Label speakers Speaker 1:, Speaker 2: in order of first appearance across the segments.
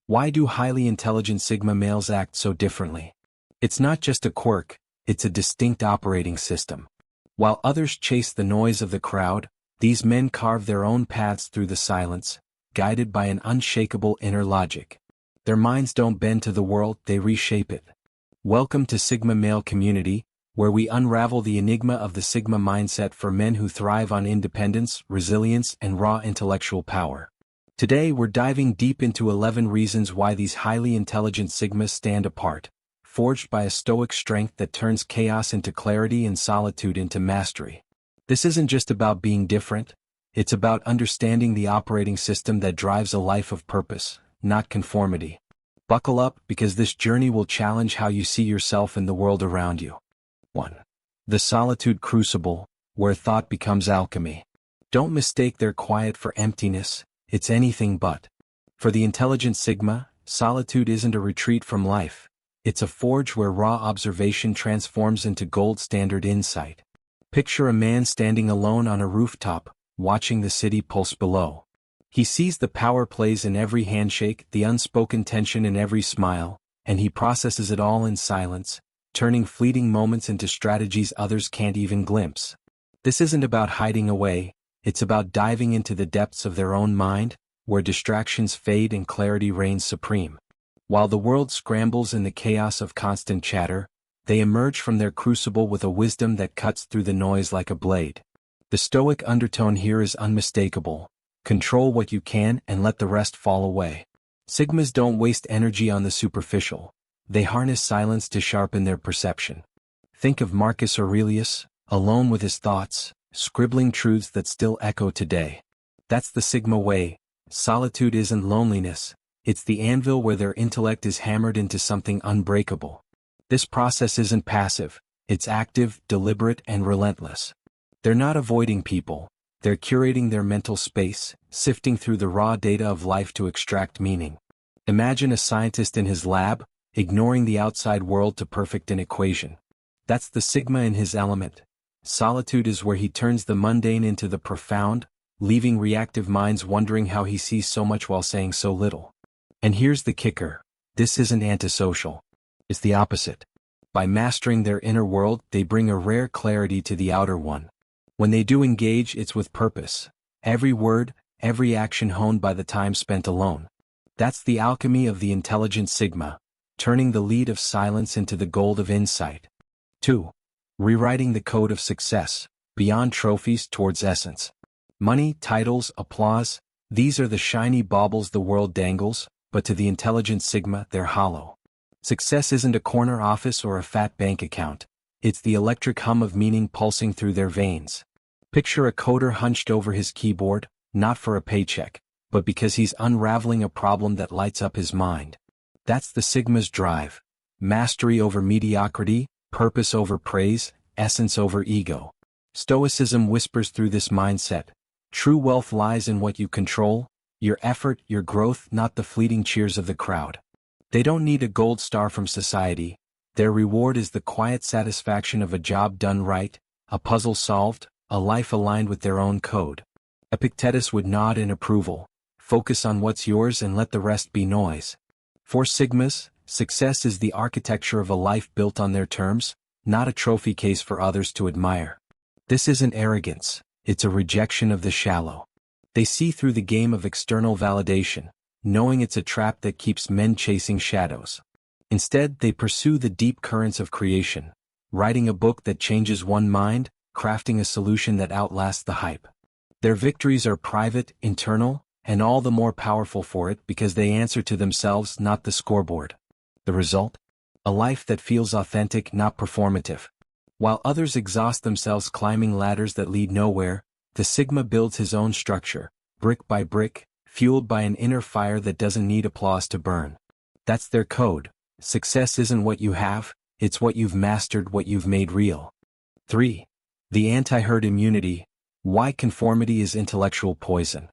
Speaker 1: Why do highly intelligent Sigma males act so differently? It's not just a quirk, it's a distinct operating system. While others chase the noise of the crowd, these men carve their own paths through the silence, guided by an unshakable inner logic. Their minds don't bend to the world, they reshape it. Welcome to Sigma Male Community, where we unravel the enigma of the Sigma mindset for men who thrive on independence, resilience, and raw intellectual power. Today we're diving deep into 11 reasons why these highly intelligent Sigmas stand apart, forged by a stoic strength that turns chaos into clarity and solitude into mastery. This isn't just about being different, it's about understanding the operating system that drives a life of purpose, not conformity. Buckle up, because this journey will challenge how you see yourself and the world around you. 1. The Solitude Crucible, where thought becomes alchemy. Don't mistake their quiet for emptiness, it's anything but. For the intelligent Sigma, solitude isn't a retreat from life, it's a forge where raw observation transforms into gold standard insight. Picture a man standing alone on a rooftop, watching the city pulse below. He sees the power plays in every handshake, the unspoken tension in every smile, and he processes it all in silence, turning fleeting moments into strategies others can't even glimpse. This isn't about hiding away, it's about diving into the depths of their own mind, where distractions fade and clarity reigns supreme. While the world scrambles in the chaos of constant chatter, they emerge from their crucible with a wisdom that cuts through the noise like a blade. The stoic undertone here is unmistakable. Control what you can and let the rest fall away. Sigmas don't waste energy on the superficial. They harness silence to sharpen their perception. Think of Marcus Aurelius, alone with his thoughts, scribbling truths that still echo today. That's the Sigma way. Solitude isn't loneliness, it's the anvil where their intellect is hammered into something unbreakable. This process isn't passive, it's active, deliberate, and relentless. They're not avoiding people, they're curating their mental space, sifting through the raw data of life to extract meaning. Imagine a scientist in his lab, ignoring the outside world to perfect an equation. That's the Sigma in his element. Solitude is where he turns the mundane into the profound, leaving reactive minds wondering how he sees so much while saying so little. And here's the kicker. This isn't antisocial. It's the opposite. By mastering their inner world, they bring a rare clarity to the outer one. When they do engage, it's with purpose. Every word, every action honed by the time spent alone. That's the alchemy of the intelligent Sigma, turning the lead of silence into the gold of insight. 2. Rewriting the code of success, beyond trophies towards essence. Money, titles, applause, these are the shiny baubles the world dangles, but to the intelligent Sigma, they're hollow. Success isn't a corner office or a fat bank account, it's the electric hum of meaning pulsing through their veins. Picture a coder hunched over his keyboard, not for a paycheck, but because he's unraveling a problem that lights up his mind. That's the Sigma's drive. Mastery over mediocrity, purpose over praise, essence over ego. Stoicism whispers through this mindset. True wealth lies in what you control, your effort, your growth, not the fleeting cheers of the crowd. They don't need a gold star from society. Their reward is the quiet satisfaction of a job done right, a puzzle solved, a life aligned with their own code. Epictetus would nod in approval. Focus on what's yours and let the rest be noise. For Sigmas, success is the architecture of a life built on their terms, not a trophy case for others to admire. This isn't arrogance, it's a rejection of the shallow. They see through the game of external validation, knowing it's a trap that keeps men chasing shadows. Instead, they pursue the deep currents of creation, writing a book that changes one mind, crafting a solution that outlasts the hype. Their victories are private, internal, and all the more powerful for it because they answer to themselves, not the scoreboard. The result? A life that feels authentic, not performative. While others exhaust themselves climbing ladders that lead nowhere, the Sigma builds his own structure, brick by brick, fueled by an inner fire that doesn't need applause to burn. That's their code. Success isn't what you have, it's what you've mastered, what you've made real. 3. The anti-herd immunity. Why conformity is intellectual poison.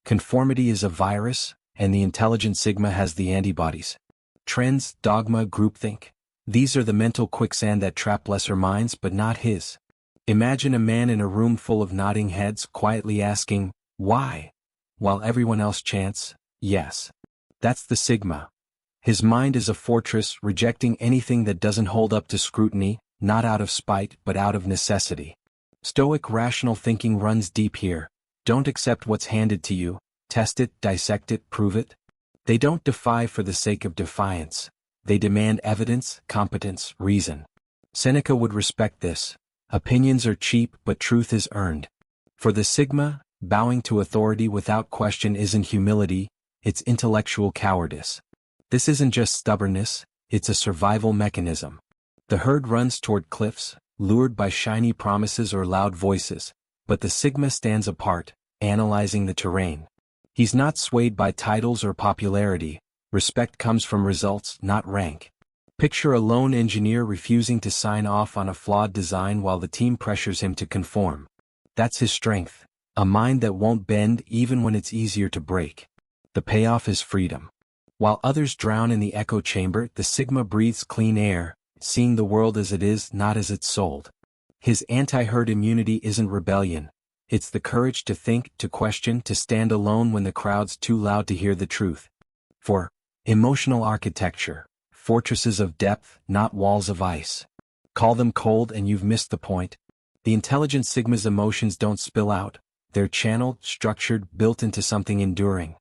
Speaker 1: Conformity is a virus, and the intelligent Sigma has the antibodies. Trends, dogma, groupthink. These are the mental quicksand that trap lesser minds but not his. Imagine a man in a room full of nodding heads quietly asking, why? While everyone else chants, yes. That's the Sigma. His mind is a fortress, rejecting anything that doesn't hold up to scrutiny, not out of spite but out of necessity. Stoic rational thinking runs deep here. Don't accept what's handed to you, test it, dissect it, prove it. They don't defy for the sake of defiance. They demand evidence, competence, reason. Seneca would respect this. Opinions are cheap but truth is earned. For the Sigma, bowing to authority without question isn't humility, it's intellectual cowardice. This isn't just stubbornness, it's a survival mechanism. The herd runs toward cliffs, lured by shiny promises or loud voices, but the Sigma stands apart, analyzing the terrain. He's not swayed by titles or popularity. Respect comes from results, not rank. Picture a lone engineer refusing to sign off on a flawed design while the team pressures him to conform. That's his strength, a mind that won't bend even when it's easier to break. The payoff is freedom. While others drown in the echo chamber, the Sigma breathes clean air, seeing the world as it is, not as it's sold. His anti-herd immunity isn't rebellion. It's the courage to think, to question, to stand alone when the crowd's too loud to hear the truth. For emotional architecture, fortresses of depth, not walls of ice. Call them cold and you've missed the point. The intelligent Sigma's emotions don't spill out. They're channeled, structured, built into something enduring.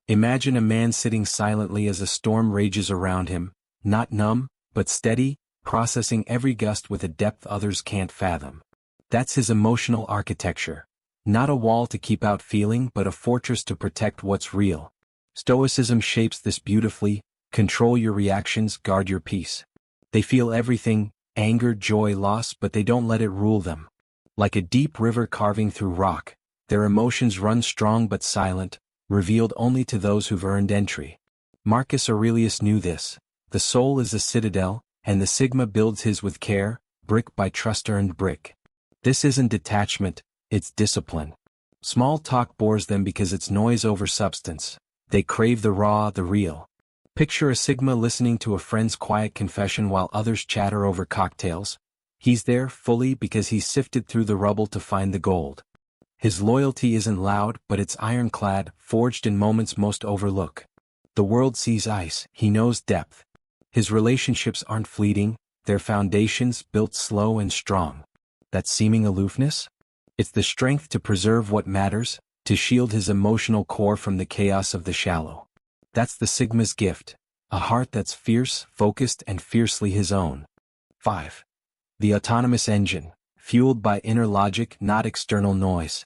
Speaker 1: Imagine a man sitting silently as a storm rages around him, not numb, but steady, processing every gust with a depth others can't fathom. That's his emotional architecture. Not a wall to keep out feeling but a fortress to protect what's real. Stoicism shapes this beautifully. Control your reactions, guard your peace. They feel everything, anger, joy, loss, but they don't let it rule them. Like a deep river carving through rock, their emotions run strong but silent, revealed only to those who've earned entry. Marcus Aurelius knew this. The soul is a citadel, and the Sigma builds his with care, brick by trust-earned brick. This isn't detachment, it's discipline. Small talk bores them because it's noise over substance. They crave the raw, the real. Picture a Sigma listening to a friend's quiet confession while others chatter over cocktails. He's there fully because he's sifted through the rubble to find the gold. His loyalty isn't loud, but it's ironclad, forged in moments most overlook. The world sees ice, he knows depth. His relationships aren't fleeting, they're foundations built slow and strong. That seeming aloofness? It's the strength to preserve what matters, to shield his emotional core from the chaos of the shallow. That's the Sigma's gift, a heart that's fierce, focused, and fiercely his own. 5. The autonomous engine, fueled by inner logic, not external noise.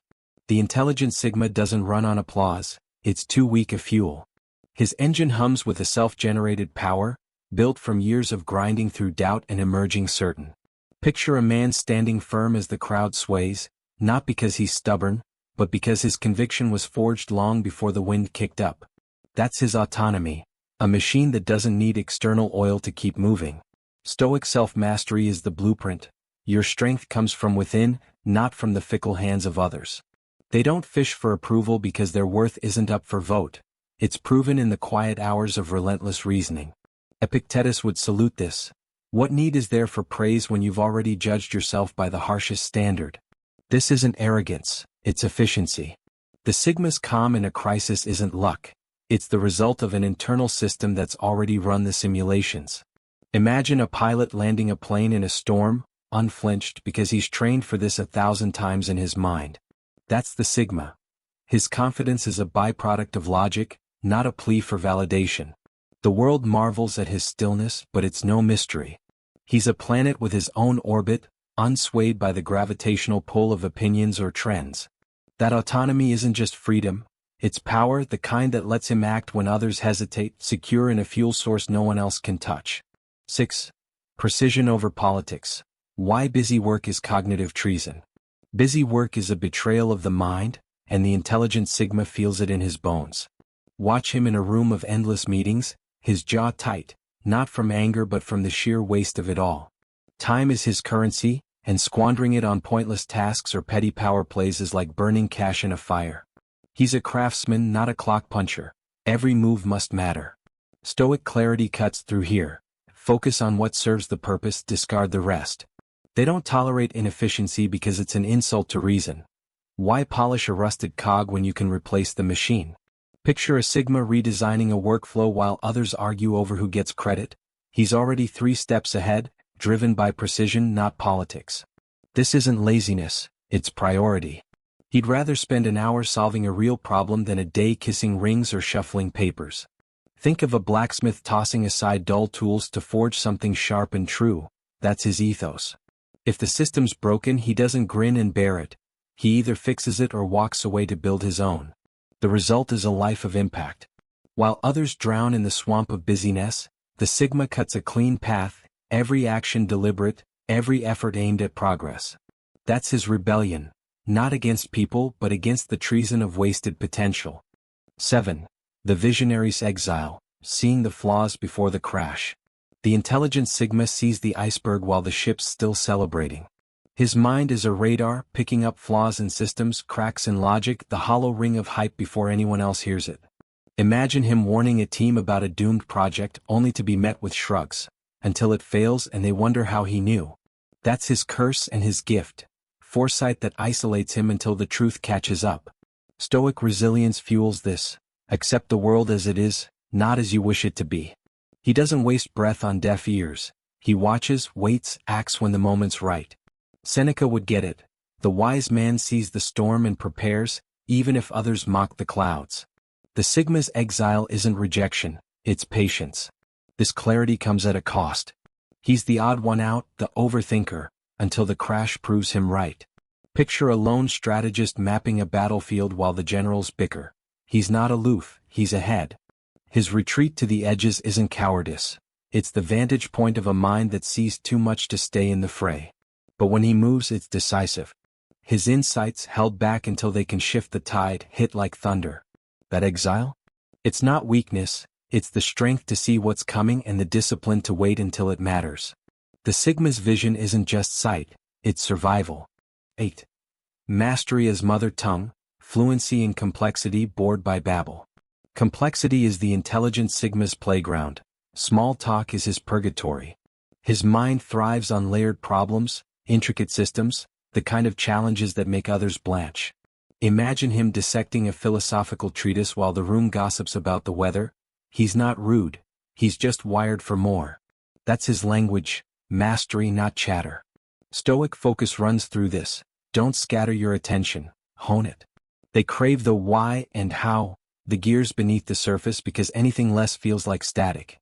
Speaker 1: The intelligent Sigma doesn't run on applause, it's too weak a fuel. His engine hums with a self-generated power, built from years of grinding through doubt and emerging certain. Picture a man standing firm as the crowd sways, not because he's stubborn, but because his conviction was forged long before the wind kicked up. That's his autonomy, a machine that doesn't need external oil to keep moving. Stoic self-mastery is the blueprint. Your strength comes from within, not from the fickle hands of others. They don't fish for approval because their worth isn't up for vote. It's proven in the quiet hours of relentless reasoning. Epictetus would salute this. What need is there for praise when you've already judged yourself by the harshest standard? This isn't arrogance, it's efficiency. The Sigma's calm in a crisis isn't luck. It's the result of an internal system that's already run the simulations. Imagine a pilot landing a plane in a storm, unflinched because he's trained for this 1,000 times in his mind. That's the Sigma. His confidence is a byproduct of logic, not a plea for validation. The world marvels at his stillness, but it's no mystery. He's a planet with his own orbit, unswayed by the gravitational pull of opinions or trends. That autonomy isn't just freedom, it's power, the kind that lets him act when others hesitate, secure in a fuel source no one else can touch. 6. Precision over politics. Why busy work is cognitive treason. Busy work is a betrayal of the mind, and the intelligent Sigma feels it in his bones. Watch him in a room of endless meetings, his jaw tight, not from anger but from the sheer waste of it all. Time is his currency, and squandering it on pointless tasks or petty power plays is like burning cash in a fire. He's a craftsman, not a clock puncher. Every move must matter. Stoic clarity cuts through here. Focus on what serves the purpose, discard the rest. They don't tolerate inefficiency because it's an insult to reason. Why polish a rusted cog when you can replace the machine? Picture a Sigma redesigning a workflow while others argue over who gets credit. He's already 3 steps ahead, driven by precision, not politics. This isn't laziness, it's priority. He'd rather spend an hour solving a real problem than a day kissing rings or shuffling papers. Think of a blacksmith tossing aside dull tools to forge something sharp and true. That's his ethos. If the system's broken, he doesn't grin and bear it. He either fixes it or walks away to build his own. The result is a life of impact. While others drown in the swamp of busyness, the Sigma cuts a clean path, every action deliberate, every effort aimed at progress. That's his rebellion, not against people but against the treason of wasted potential. 7. The Visionary's Exile, seeing the flaws before the crash. The intelligent Sigma sees the iceberg while the ship's still celebrating. His mind is a radar, picking up flaws in systems, cracks in logic, the hollow ring of hype before anyone else hears it. Imagine him warning a team about a doomed project only to be met with shrugs, until it fails and they wonder how he knew. That's his curse and his gift, foresight that isolates him until the truth catches up. Stoic resilience fuels this. Accept the world as it is, not as you wish it to be. He doesn't waste breath on deaf ears. He watches, waits, acts when the moment's right. Seneca would get it. The wise man sees the storm and prepares, even if others mock the clouds. The Sigma's exile isn't rejection, it's patience. This clarity comes at a cost. He's the odd one out, the overthinker, until the crash proves him right. Picture a lone strategist mapping a battlefield while the generals bicker. He's not aloof, he's ahead. His retreat to the edges isn't cowardice. It's the vantage point of a mind that sees too much to stay in the fray. But when he moves, it's decisive. His insights, held back until they can shift the tide, hit like thunder. That exile? It's not weakness, it's the strength to see what's coming and the discipline to wait until it matters. The Sigma's vision isn't just sight, it's survival. 8. Mastery as mother tongue, fluency in complexity, bored by Babble. Complexity is the intelligent Sigma's playground. Small talk is his purgatory. His mind thrives on layered problems, intricate systems, the kind of challenges that make others blanch. Imagine him dissecting a philosophical treatise while the room gossips about the weather. He's not rude, he's just wired for more. That's his language, mastery, not chatter. Stoic focus runs through this. Don't scatter your attention, hone it. They crave the why and how, the gears beneath the surface, because anything less feels like static.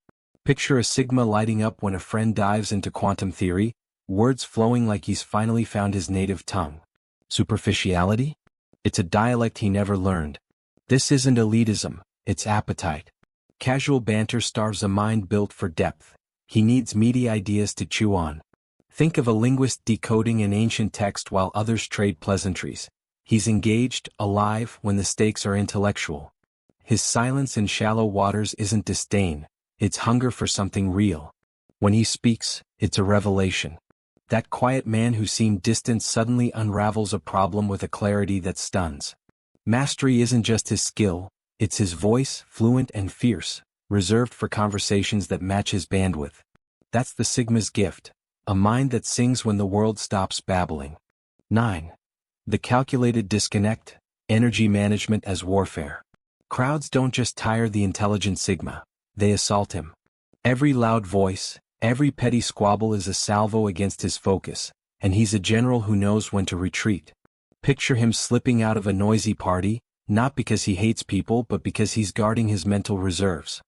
Speaker 1: Picture a Sigma lighting up when a friend dives into quantum theory, words flowing like he's finally found his native tongue. Superficiality? It's a dialect he never learned. This isn't elitism, it's appetite. Casual banter starves a mind built for depth. He needs meaty ideas to chew on. Think of a linguist decoding an ancient text while others trade pleasantries. He's engaged, alive, when the stakes are intellectual. His silence in shallow waters isn't disdain, it's hunger for something real. When he speaks, it's a revelation. That quiet man who seemed distant suddenly unravels a problem with a clarity that stuns. Mastery isn't just his skill, it's his voice, fluent and fierce, reserved for conversations that match his bandwidth. That's the Sigma's gift, a mind that sings when the world stops babbling. 9. The calculated disconnect, energy management as warfare. Crowds don't just tire the intelligent Sigma, they assault him. Every loud voice, every petty squabble is a salvo against his focus, and he's a general who knows when to retreat. Picture him slipping out of a noisy party, not because he hates people but because he's guarding his mental reserves.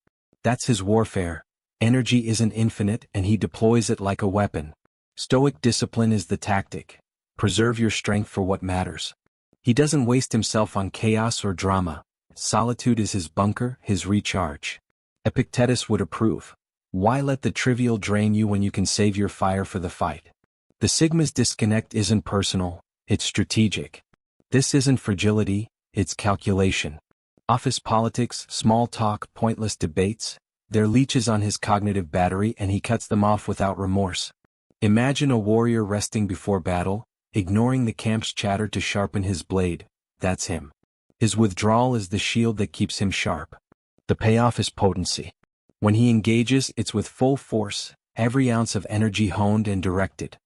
Speaker 1: That's his warfare. Energy isn't infinite and he deploys it like a weapon. Stoic discipline is the tactic. Preserve your strength for what matters. He doesn't waste himself on chaos or drama. Solitude is his bunker, his recharge. Epictetus would approve. Why let the trivial drain you when you can save your fire for the fight? The Sigma's disconnect isn't personal, it's strategic. This isn't fragility, it's calculation. Office politics, small talk, pointless debates, they're leeches on his cognitive battery and he cuts them off without remorse. Imagine a warrior resting before battle, ignoring the camp's chatter to sharpen his blade. That's him. His withdrawal is the shield that keeps him sharp. The payoff is potency. When he engages, it's with full force, every ounce of energy honed and directed.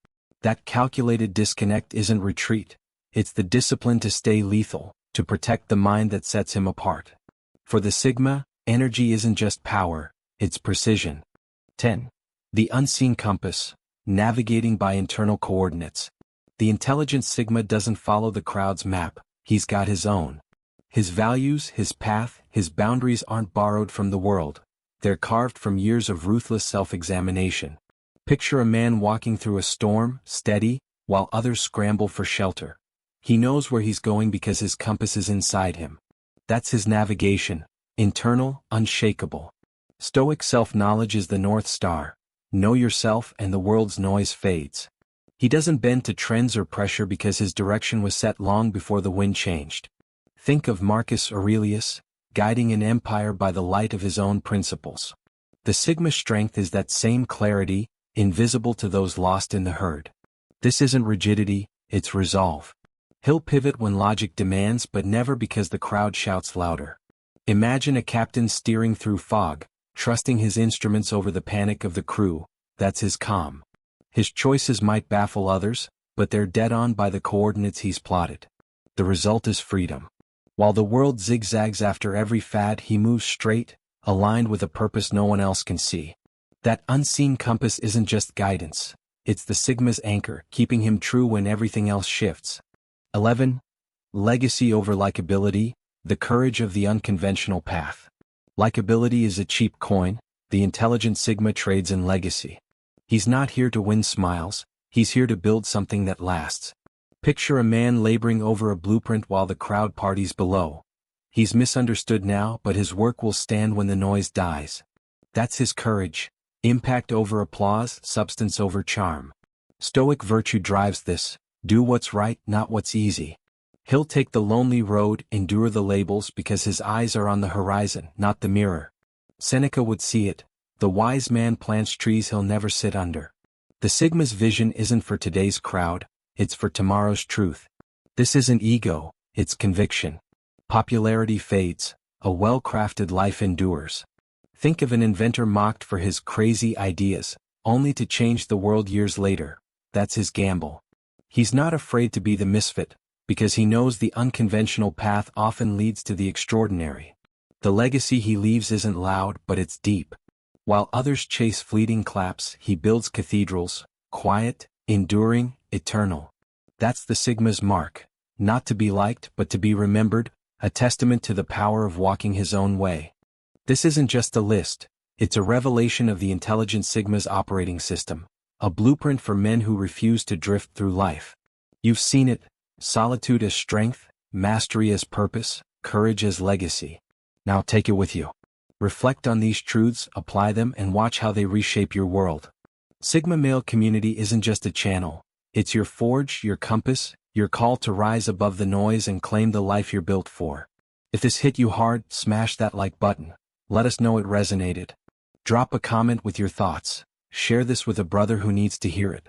Speaker 1: That calculated disconnect isn't retreat. It's the discipline to stay lethal, to protect the mind that sets him apart. For the Sigma, energy isn't just power, it's precision. 10. The unseen compass, navigating by internal coordinates. The intelligent Sigma doesn't follow the crowd's map, he's got his own. His values, his path, his boundaries aren't borrowed from the world. They're carved from years of ruthless self-examination. Picture a man walking through a storm, steady, while others scramble for shelter. He knows where he's going because his compass is inside him. That's his navigation, internal, unshakable. Stoic self-knowledge is the North Star. Know yourself and the world's noise fades. He doesn't bend to trends or pressure because his direction was set long before the wind changed. Think of Marcus Aurelius, guiding an empire by the light of his own principles. The Sigma strength is that same clarity, invisible to those lost in the herd. This isn't rigidity, it's resolve. He'll pivot when logic demands, but never because the crowd shouts louder. Imagine a captain steering through fog, trusting his instruments over the panic of the crew. That's his calm. His choices might baffle others, but they're dead on by the coordinates he's plotted. The result is freedom. While the world zigzags after every fad, he moves straight, aligned with a purpose no one else can see. That unseen compass isn't just guidance, it's the Sigma's anchor, keeping him true when everything else shifts. 11. Legacy over likability, the courage of the unconventional path. Likability is a cheap coin, the intelligent Sigma trades in legacy. He's not here to win smiles, he's here to build something that lasts. Picture a man laboring over a blueprint while the crowd parties below. He's misunderstood now, but his work will stand when the noise dies. That's his courage. Impact over applause, substance over charm. Stoic virtue drives this. Do what's right, not what's easy. He'll take the lonely road, endure the labels because his eyes are on the horizon, not the mirror. Seneca would see it. The wise man plants trees he'll never sit under. The Sigma's vision isn't for today's crowd, it's for tomorrow's truth. This isn't ego, it's conviction. Popularity fades, a well-crafted life endures. Think of an inventor mocked for his crazy ideas, only to change the world years later. That's his gamble. He's not afraid to be the misfit, because he knows the unconventional path often leads to the extraordinary. The legacy he leaves isn't loud, but it's deep. While others chase fleeting claps, he builds cathedrals, quiet, enduring, eternal. That's the Sigma's mark, not to be liked but to be remembered, a testament to the power of walking his own way. This isn't just a list, it's a revelation of the intelligent Sigma's operating system, a blueprint for men who refuse to drift through life. You've seen it, solitude as strength, mastery as purpose, courage as legacy. Now take it with you. Reflect on these truths, apply them, and watch how they reshape your world. Sigma Male Community isn't just a channel, it's your forge, your compass, your call to rise above the noise and claim the life you're built for. If this hit you hard, smash that like button. Let us know it resonated. Drop a comment with your thoughts. Share this with a brother who needs to hear it.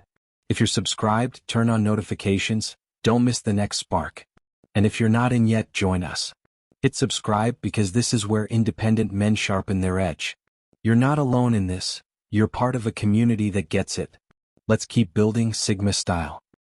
Speaker 1: If you're subscribed, turn on notifications, don't miss the next spark. And if you're not in yet, join us. Hit subscribe because this is where independent men sharpen their edge. You're not alone in this, you're part of a community that gets it. Let's keep building Sigma style.